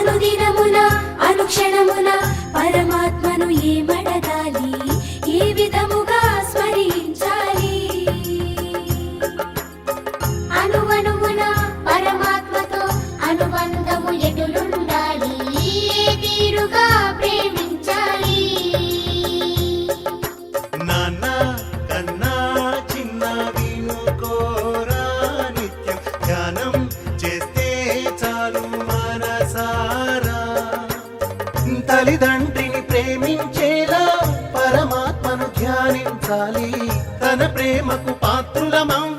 అనుదినమున అనుక్షణమున పరమాత్మను ఏమడగాలి, ఏ విధముగా స్మరించాలి. అనువనువున పరమాత్మతో అనుబంధము ఎటులుండాలి, ఏ తీరుగా ప్రేమించాలి. నాన్న కన్నా చిన్న వినుకోరా నిత్యం ధ్యానం చేస్తే చాలు మనసారా. తల్లిదండ్రిని ప్రేమించేలా పరమాత్మను ధ్యానించాలి, తన ప్రేమకు పాత్రులమవ్వాలి.